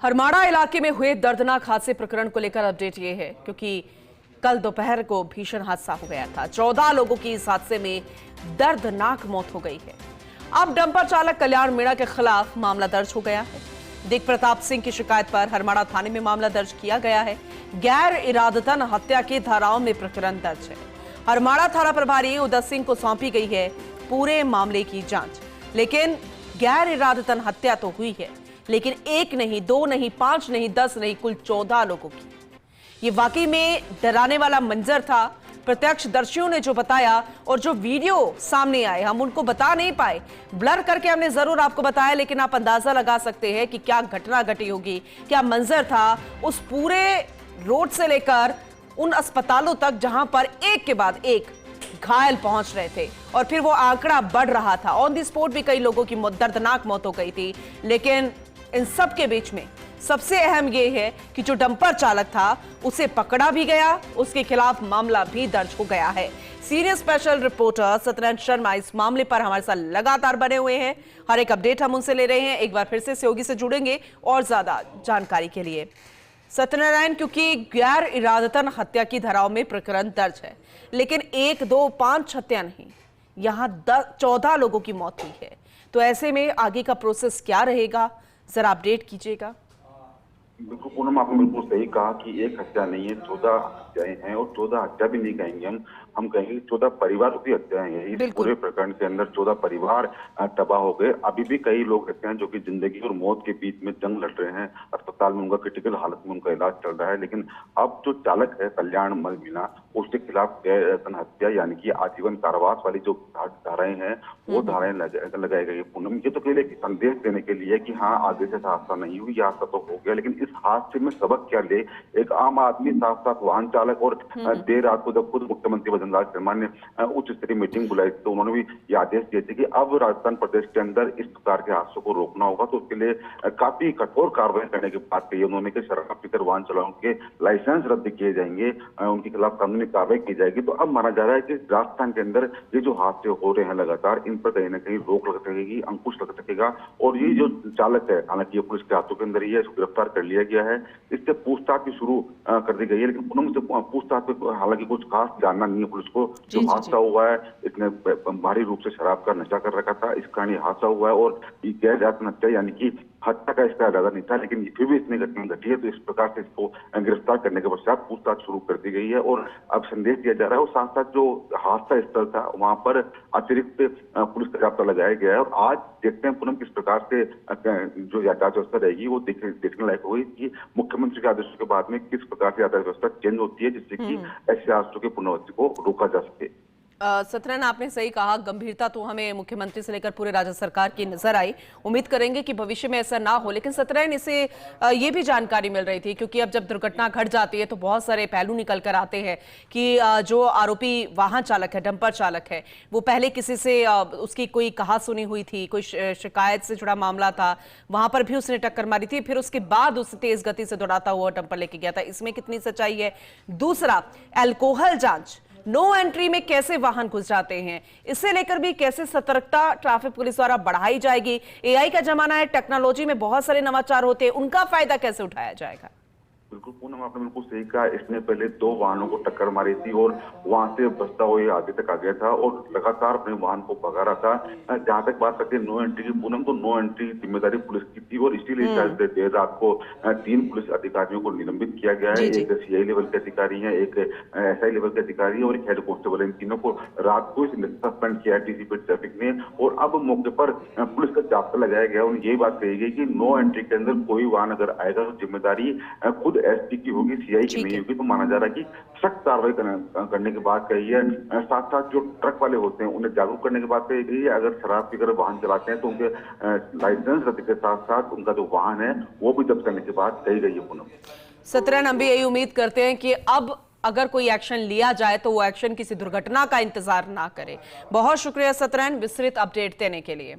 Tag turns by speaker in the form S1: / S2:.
S1: हरमाड़ा इलाके में हुए दर्दनाक हादसे प्रकरण को लेकर अपडेट ये है क्योंकि कल दोपहर को भीषण हादसा हो गया था। 14 लोगों की इस हादसे में दर्दनाक मौत हो गई है। अब डंपर चालक कल्याण मीणा के खिलाफ मामला दर्ज हो गया है। दिग प्रताप सिंह की शिकायत पर हरमाड़ा थाने में मामला दर्ज किया गया है। गैर इरादतन हत्या की धाराओं में प्रकरण दर्ज है। हरमाड़ा थाना प्रभारी उदय सिंह को सौंपी गई है पूरे मामले की जांच। लेकिन गैर इरादतन हत्या तो हुई है, लेकिन एक नहीं, दो नहीं, 5 नहीं, 10 नहीं, कुल 14 लोगों की। ये वाकई में डराने वाला मंजर था। प्रत्यक्षदर्शियों ने जो बताया और जो वीडियो सामने आए, हम उनको बता नहीं पाए, ब्लर करके हमने जरूर आपको बताया, लेकिन आप अंदाजा लगा सकते हैं कि क्या घटना घटी होगी, क्या मंजर था उस पूरे रोड से लेकर उन अस्पतालों तक जहां पर एक के बाद एक घायल पहुंच रहे थे और फिर वो आंकड़ा बढ़ रहा था। ऑन द स्पॉट भी कई लोगों की दर्दनाक मौत हो गई थी। लेकिन इन सब के बीच में सबसे अहम यह है कि जो डंपर चालक था उसे पकड़ा भी गया, उसके खिलाफ मामला भी दर्ज हो गया है। Senior special reporter Satyanarayan Sharma इस मामले पर हमारे साथ लगातार बने हुए हैं। हर एक अपडेट हम उनसे ले रहे हैं। एक बार फिर से सहयोगी से जुड़ेंगे और ज्यादा जानकारी के लिए। सत्यनारायण, क्योंकि गैर इरादतन हत्या की धाराओं में प्रकरण दर्ज है, लेकिन 1, 2, 5 हत्या नहीं, यहां 14 लोगों की मौत हुई है। तो ऐसे में आगे का प्रोसेस क्या रहेगा, जरा अपडेट कीजिएगा।
S2: बिल्कुल पूनम, आपने बिल्कुल सही कहा कि एक हत्या नहीं है, 14 हत्याएं हैं। और 14 हत्या भी नहीं कहेंगे हम कहेंगे 14 परिवारों की हत्याएं हैं। इस पूरे प्रकरण के अंदर 14 परिवार तबाह हो गए। अभी भी कई लोग ऐसे हैं जो कि जिंदगी और मौत के बीच में जंग लड़ रहे हैं। अस्पताल में उनका क्रिटिकल हालत में उनका इलाज चल रहा है। लेकिन अब जो चालक है कल्याण मीणा, उसके खिलाफ गैर हत्या यानी कि आजीवन कारावास वाली जो धाराएं हैं वो धाराएं लगाई गई है। पूनम, ये तो केवल एक संदेश देने के लिए कि हाँ, आगे से हादसा नहीं हुई, हादसा तो हो गया, लेकिन इस हादसे में सबक क्या ले। एक आम आदमी, साथ साथ वाहन चालक, और देर रात को जब खुद मुख्यमंत्री वसुंधरा शर्मा ने उच्च स्तरीय मीटिंग बुलाई तो उन्होंने भी ये आदेश दिए थे कि अब राजस्थान प्रदेश के अंदर इस प्रकार के हादसों को रोकना होगा। तो उसके लिए काफी कठोर कार्रवाई करने की बात कही उन्होंने कि शराब पीकर वाहन चालकों के लाइसेंस रद्द किए जाएंगे, उनके खिलाफ कानूनी कार्रवाई की जाएगी। तो अब माना जा रहा है कि राजस्थान के अंदर ये जो हादसे हो रहे हैं लगातार, इन पर कहीं ना कहीं रोक लग सकेगी, अंकुश लग सकेगा। और ये जो चालक है, हालांकि ये पुलिस के हाथों के अंदर ही है, इसको गिरफ्तार कर लिया गया है। इससे पूछताछ भी शुरू कर दी गई है। लेकिन पूनम से पूछताछ पे हालांकि कुछ खास जानना नहीं है पुलिस को। जो हादसा हुआ है, इसने भारी रूप से शराब का नशा कर रखा था, इस कारण ये हादसा हुआ है। और ये गैर इरादतन हत्या यानी कि हत्या का इसका इरादा नहीं था, लेकिन फिर भी इसने घटना घटी है। तो इस प्रकार से इसको गिरफ्तार करने के पश्चात पूछताछ शुरू कर दी गई है और अब संदेश दिया जा रहा है। और साथ साथ जो हादसा स्थल था वहां पर अतिरिक्त पुलिस का जाब्ता लगाया गया है। और आज देखते हैं पूनम किस प्रकार से जो यातायात व्यवस्था रहेगी वो देखने लायक होगी कि मुख्यमंत्री के आदेशों के बाद में किस प्रकार से यातायात व्यवस्था चेंज होती है, जिससे कि ऐसे हादसों की पुनरावृत्ति को रोका जा सके।
S1: सत्यनारायण, आपने सही कहा, गंभीरता तो हमें मुख्यमंत्री से लेकर पूरे राज्य सरकार की नजर आई। उम्मीद करेंगे कि भविष्य में ऐसा ना हो। लेकिन सत्यनारायण, इसे ये भी जानकारी मिल रही थी क्योंकि अब जब दुर्घटना घट जाती है तो बहुत सारे पहलू निकल कर आते हैं कि जो आरोपी वाहन चालक है, डंपर चालक है, वो पहले किसी से उसकी कोई कहा सुनी हुई थी, कोई शिकायत से जुड़ा मामला था, वहां पर भी उसने टक्कर मारी थी, फिर उसके बाद उसे तेज गति से दौड़ाता हुआ डंपर लेके गया था। इसमें कितनी सच्चाई है? दूसरा, अल्कोहल जांच, नो एंट्री में कैसे वाहन घुस जाते हैं, इससे लेकर भी कैसे सतर्कता ट्रैफिक पुलिस द्वारा बढ़ाई जाएगी। एआई का जमाना है, टेक्नोलॉजी में बहुत सारे नवाचार होते हैं, उनका फायदा कैसे उठाया जाएगा?
S2: बिल्कुल पूनम, आपने बिल्कुल सही कहा। इसने पहले 2 वाहनों को टक्कर मारी थी और वहां से बचता हुआ आगे तक आ गया था और लगातार अपने वाहन को भगा रहा था। जहां तक बात करते हैं नो एंट्री की पूनम, तो नो एंट्री जिम्मेदारी पुलिस की थी और इसीलिए शायद देर रात को 3 पुलिस अधिकारियों को निलंबित किया गया है। एक सीआई लेवल के अधिकारी है, एक एसआई लेवल के अधिकारी है और एक हेड कांस्टेबल। इन तीनों को रात को सस्पेंड किया डीसीपी ट्रैफिक ने। और अब मौके पर पुलिस का जाब्ता लगाया गया और यही बात कही गई कि नो एंट्री के अंदर कोई वाहन अगर आएगा तो जिम्मेदारी खुद एसपी की होगी, सीआई की नहीं होगी। तो माना जा रहा है कि सख्त कार्रवाई करने की बात कही है। साथ साथ जो ट्रक वाले होते हैं उन्हें जागरूक करने की बात कही गई है। अगर शराब पीकर वाहन चलाते हैं तो उनके लाइसेंस रद्द के साथ साथ उनका जो वाहन है वो भी जब्त करने की बात कही गई है। पूनम,
S1: सत्यनारायण, हम भी यही उम्मीद करते हैं कि अब अगर कोई एक्शन लिया जाए तो वो एक्शन किसी दुर्घटना का इंतजार ना करे। बहुत शुक्रिया सत्यनारायण, विस्तृत अपडेट देने के लिए।